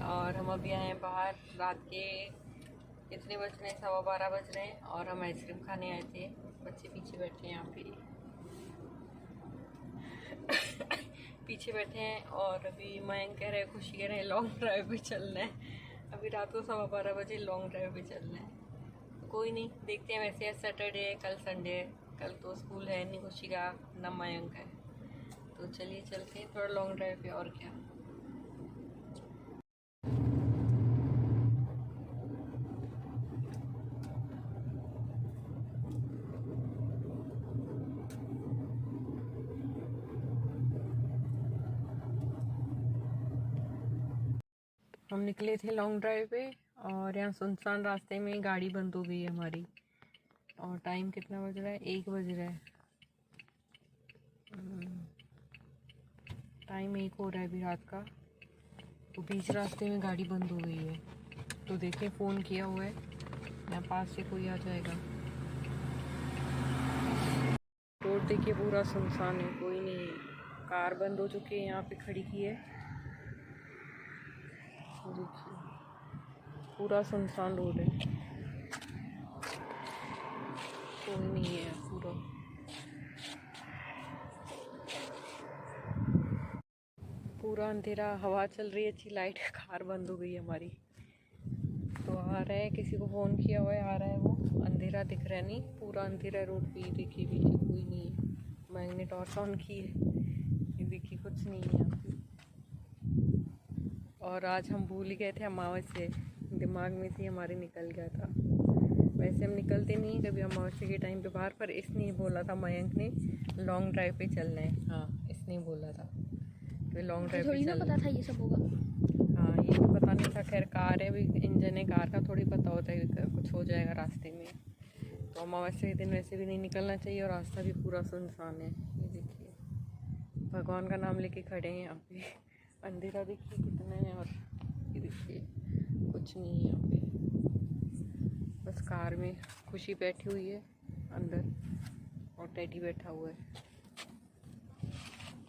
और हम अभी आए हैं बाहर। रात के कितने बज रहे हैं, 12:15 बज रहे हैं और हम आइसक्रीम खाने आए थे। बच्चे पीछे बैठे हैं यहाँ पे पीछे बैठे हैं। और अभी मयंक कह रहे, खुशी कह रहे हैं लॉन्ग ड्राइव पे चलना है। अभी रात को 12:15 बजे लॉन्ग ड्राइव पे चलना है। कोई नहीं, देखते हैं। वैसे आज सैटरडे है, कल संडे है, कल तो स्कूल है नहीं खुशी का, न मयंक है। तो चलिए चलते हैं थोड़ा लॉन्ग ड्राइव पे। और क्या, हम निकले थे लॉन्ग ड्राइव पे और यहाँ सुनसान रास्ते में गाड़ी बंद हो गई है हमारी। और टाइम कितना बज रहा है, 1 बज रहा है। टाइम 1 हो रहा है अभी रात का। तो बीच रास्ते में गाड़ी बंद हो गई है। तो देखें, फ़ोन किया हुआ है, यहाँ पास से कोई आ जाएगा। रोड देखिए पूरा सुनसान है, कोई नहीं है। कार बंद हो चुकी है, यहाँ पे खड़ी की है। देखिए पूरा सुनसान रोड है, कोई नहीं है पूरा। पूरा अंधेरा, हवा चल रही है अच्छी, लाइट। कार बंद हो गई है हमारी। तो आ रहा है, किसी को फ़ोन किया हुआ है, आ रहा है वो। अंधेरा दिख रहा है, नहीं पूरा अंधेरा रोड पे। देखिए पीछे कोई नहीं है। मैंने टॉर्च ऑन की है, ये देखिए कुछ नहीं है यहाँ पे। और आज हम भूल ही गए थे, अमावस्या दिमाग में से हमारे निकल गया था। वैसे हम निकलते नहीं कभी अमावस्या के टाइम पे बाहर, पर इसने ही बोला था, मयंक ने, लॉन्ग ड्राइव पे चलना है। हाँ, इसने ही बोला था कि लॉन्ग ड्राइव पे चलना है। पता था ये सब होगा। हाँ, ये तो पता नहीं था। खैर कार है, अभी इंजन है कार का, थोड़ी पता होता है कुछ हो जाएगा रास्ते में। तो अमावस्या के दिन वैसे भी नहीं निकलना चाहिए। और रास्ता भी पूरा सुनसान है। ये देखिए, भगवान का नाम लेके खड़े हैं यहाँ पे। अंधेरा देखिए कितना है। और ये देखिए कुछ नहीं है यहाँ पे, बस कार में खुशी बैठी हुई है अंदर और टेडी बैठा हुआ है।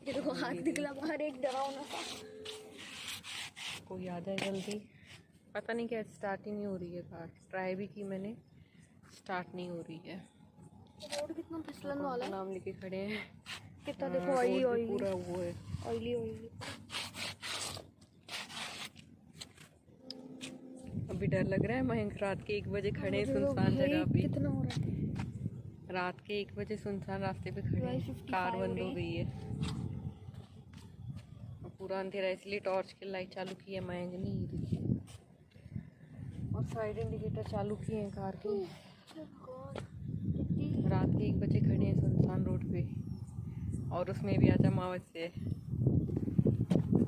ये देखो हाथ निकला बाहर, एक डरावना सा। कोई आ जाए जल्दी। पता नहीं क्या, स्टार्ट ही नहीं हो रही है कार। ट्राई भी की मैंने, स्टार्ट नहीं हो रही है। रोड कितना फिसलन वाला है। नाम लेके खड़े हैं। कितना देखो ऑयली ऑयली, पूरा वो है, ऑयली ऑयली। अभी डर लग रहा है मयंक। रात के 1 बजे खड़े हैं सुनसान जगह पे। कितना हो रहा है? रात के 1 बजे सुनसान रास्ते पे खड़े हैं, कार बंद हो गई है। पूरा अंधेरा, इसलिए टॉर्च की लाइट चालू की है मयंक ने। ये देखिए, और साइड इंडिकेटर चालू किए हैं कार के। रात के 1 बजे खड़े हैं सुनसान रोड पे, और उसमें भी आज अमावस्या है।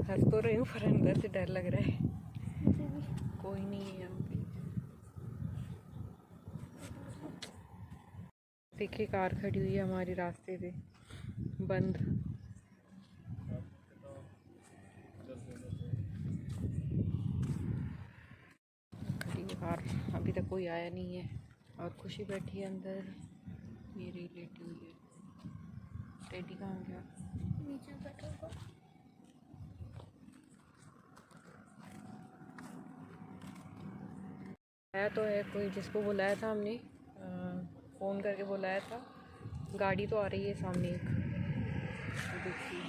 हंस तो रही हूँ पर अंदर से डर लग रहा है। कोई नहीं है यहाँ पे। देखिए कार खड़ी हुई है हमारी रास्ते पे, बंद। कार, अभी तक कोई आया नहीं है। और खुशी बैठी है अंदर, ये रही लेटी हुई है। टेडी कहाँ गया? नीचे बैठा होगा। आया तो है कोई, जिसको बुलाया था हमने, फ़ोन करके बुलाया था। गाड़ी तो आ रही है सामने एक, देखिए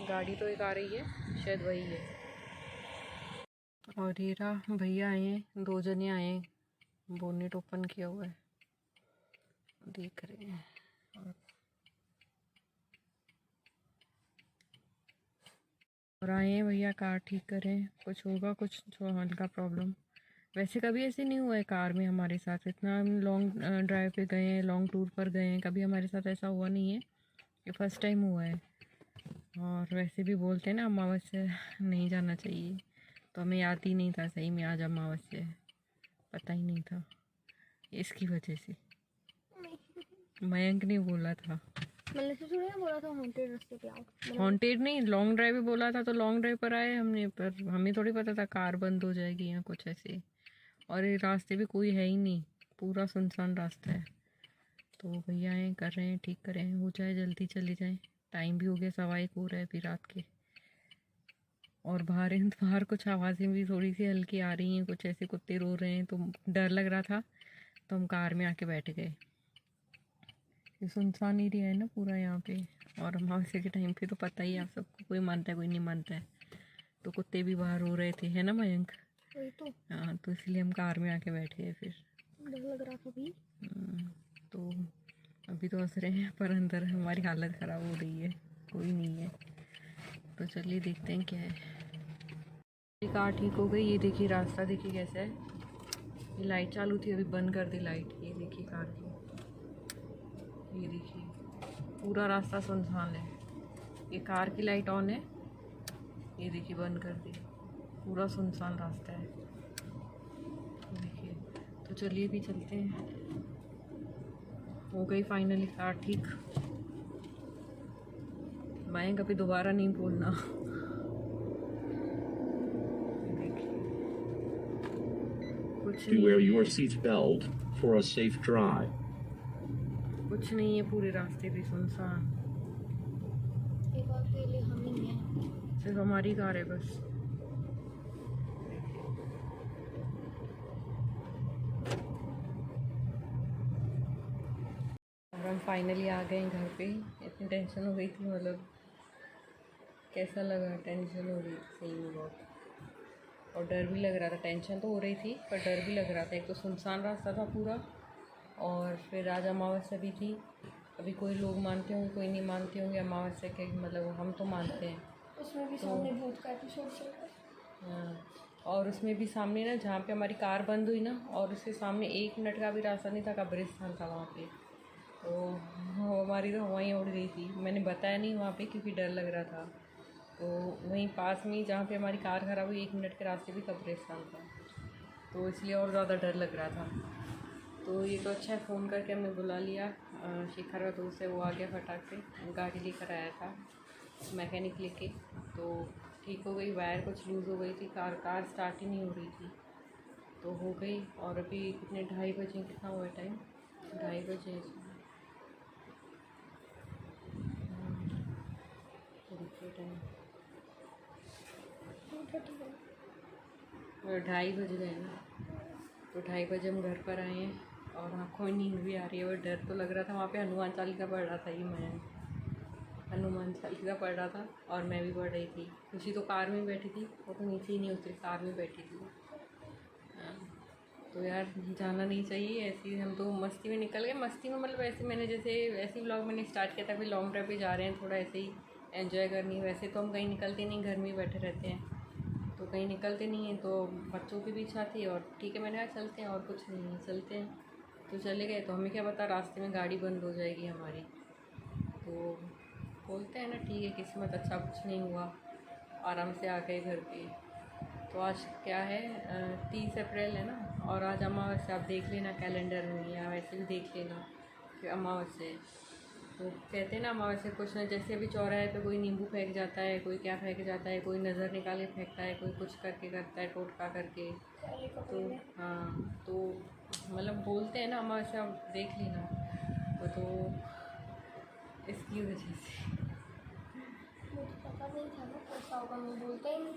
गाड़ी तो एक आ रही है, शायद वही है। और ये रहा, भैया आए हैं, 2 जने आए हैं। बोनेट ओपन किया हुआ है, देख रहे हैं। और आए हैं भैया कार ठीक करें, कुछ होगा कुछ जो हल्का प्रॉब्लम। वैसे कभी ऐसे नहीं हुआ है कार में हमारे साथ। इतना हम लॉन्ग ड्राइव पे गए हैं, लॉन्ग टूर पर गए हैं, कभी हमारे साथ ऐसा हुआ नहीं है। ये फर्स्ट टाइम हुआ है। और वैसे भी बोलते हैं ना, अमावस्या नहीं जाना चाहिए। तो हमें याद ही नहीं था सही में आज अमावस्या है, पता ही नहीं था। इसकी वजह से मयंक ने बोला था। मैंने से थोड़ी ना बोला था हॉन्टेड रास्ते पे आओ। हॉन्टेड नहीं, लॉन्ग ड्राइव पे बोला था, तो लॉन्ग ड्राइव पर आए हमने। पर हमें थोड़ी पता था कार बंद हो जाएगी या कुछ ऐसे। और ये रास्ते भी कोई है ही नहीं, पूरा सुनसान रास्ता है। तो भैया आए, कर रहे हैं, ठीक कर रहे हैं, हो जाए जल्दी चले जाएं। टाइम भी हो गया, 1:15 हो रहा है अभी रात के। और बाहर कुछ आवाज़ें भी थोड़ी सी हल्की आ रही हैं, कुछ ऐसे कुत्ते रो रहे हैं, तो डर लग रहा था। तो हम कार में आके बैठ गए। ये सुनसान एरिया है ना पूरा यहाँ पे, और अमावस्या के टाइम पे तो पता ही है आप सबको, कोई मानता है कोई नहीं मानता है। तो कुत्ते भी बाहर रो रहे थे, है ना मयंक? वही तो हाँ, तो इसलिए हम कार में आके बैठ गए फिर। डर लग रहा था भी। तो अभी तो हंस रहे हैं, पर अंदर हमारी हालत ख़राब हो रही है, कोई नहीं है। तो चलिए देखते हैं क्या है। ये कार ठीक हो गई। ये देखिए रास्ता, देखिए कैसा है। ये लाइट चालू थी, अभी बंद कर दी लाइट। ये देखिए कार की, ये देखिए पूरा रास्ता सुनसान है। ये कार की लाइट ऑन है, ये देखिए बंद कर दी। पूरा सुनसान रास्ता है, देखिए। तो चलिए भी चलते हैं। हो गई फाइनली कार ठीक। मयंक अभी दोबारा नहीं बोलना। कुछ To नहीं wear है, your seat belt for a safe drive. कुछ नहीं है, पूरे रास्ते पे सुनसान। एक अकेले हम ही हैं। सिर्फ हमारी कार है बस। और हम फाइनली आ गए घर पे। इतनी टेंशन हो गई थी, मतलब कैसा लगा, टेंशन हो रही थी सही में बहुत, और डर भी लग रहा था। टेंशन तो हो रही थी पर डर भी लग रहा था। एक तो सुनसान रास्ता था पूरा, और फिर आज अमावस्या भी थी। अभी कोई लोग मानते होंगे, कोई नहीं मानते होंगे अमावस्या के, मतलब हम तो मानते हैं। उसमें भी सामने भूत का एपिसोड चल रहा है। हाँ, और उसमें भी सामने ना, जहाँ पे हमारी कार बंद हुई ना, और उसके सामने 1 मिनट का भी रास्ता नहीं था, कब्रिस्तान था वहाँ पे। तो हमारी तो हवाएं उड़ गई थी। मैंने बताया नहीं वहाँ पे क्योंकि डर लग रहा था। तो वहीं पास में ही जहाँ पे हमारी कार ख़राब हुई, 1 मिनट के रास्ते भी कब्रिस्तान था, तो इसलिए और ज़्यादा डर लग रहा था। तो ये तो अच्छा है, फ़ोन करके हमने बुला लिया। शिखर का दोस्त है, वो आ गया फटाक से, गाड़ी लेकर आया था मैकेनिक लेके। तो ठीक हो गई। वायर कुछ लूज़ हो गई थी, कार स्टार्ट ही नहीं हो रही थी, तो हो गई। और अभी कितने 2:30 बजे, कितना हुआ टाइम, 2:30 बजे इसमें। टाइम 2:30 बज गए ना। तो 2:30 बजे हम घर पर आए हैं, और आँखों में नींद भी आ रही है, और डर तो लग रहा था। वहाँ पे हनुमान चालीसा पढ़ रहा था, ये मैं हनुमान चालीसा पढ़ रहा था, और मैं भी पढ़ रही थी। खुशी तो कार में बैठी थी, वो तो नीचे ही नहीं उतरी, कार में बैठी थी। तो यार जाना नहीं चाहिए ऐसे ही। हम तो मस्ती में निकल गए। मस्ती में मतलब ऐसे, मैंने जैसे ऐसे व्लॉग मैंने स्टार्ट किया था, अभी लॉन्ग ड्राइव पे जा रहे हैं, थोड़ा ऐसे ही एंजॉय करनी है। वैसे तो हम कहीं निकलते नहीं, घर में ही बैठे रहते हैं, तो कहीं निकलते नहीं हैं। तो बच्चों की भी इच्छा थी, और ठीक है मैंने कहा चलते हैं, और कुछ नहीं है, चलते हैं। तो चले गए। तो हमें क्या पता रास्ते में गाड़ी बंद हो जाएगी हमारी। तो बोलते हैं ना, ठीक है किस्मत, अच्छा कुछ नहीं हुआ, आराम से आ गए घर पे। तो आज क्या है, 30 अप्रैल है ना, और आज अमावस्या। आप देख लेना कैलेंडर में, या वैसे भी देख लेना कि अमावस्या है। तो कहते हैं ना अमावस्या कुछ ना, जैसे अभी चौराहे पे कोई नींबू फेंक जाता है, कोई क्या फेंक जाता है, कोई नज़र निकाल के फेंकता है, कोई कुछ करके करता है, टोटका करके। तो हाँ, तो मतलब बोलते हैं ना अमावस्या, देख लेना। वो तो इसकी वजह से मुझे पता नहीं था ना कैसा होगा, मैं बोलता ही नहीं।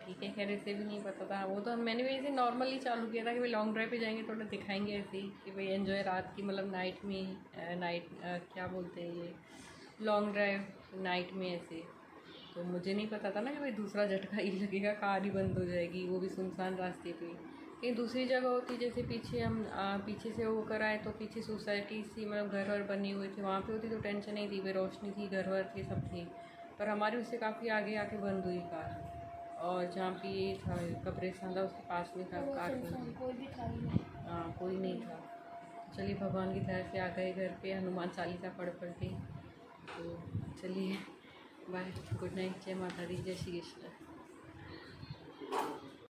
ठीक है, खैर इसे भी नहीं पता था। वो तो मैंने भी ऐसे नॉर्मली चालू किया था कि भाई लॉन्ग ड्राइव पे जाएंगे, थोड़ा दिखाएंगे ऐसे ही कि भाई एंजॉय रात की, मतलब नाइट में, नाइट क्या बोलते हैं ये, लॉन्ग ड्राइव नाइट में ऐसे। तो मुझे नहीं पता था ना कि भाई दूसरा झटका ही लगेगा, कार ही बंद हो जाएगी, वो भी सुनसान रास्ते पे। कहीं दूसरी जगह होती, जैसे पीछे हम पीछे से होकर आए, तो पीछे सोसाइटी सी, मतलब घर वर बनी हुई थी, वहाँ पे होती तो टेंशन नहीं थी, भाई रोशनी थी, घर वर थे, सब थे। पर हमारी उससे काफ़ी आगे आके बंद हुई कार। और जहाँ पे ये था कब्रिस्तान था, उसके पास में था कार बंद हुई। कोई भी था ही नहीं। हाँ, कोई नहीं था। चलिए भगवान की तरह से आ गए घर पे, हनुमान चालीसा पढ़ के। तो चलिए बाय, गुड नाइट, जय माता दी, जय श्री कृष्ण।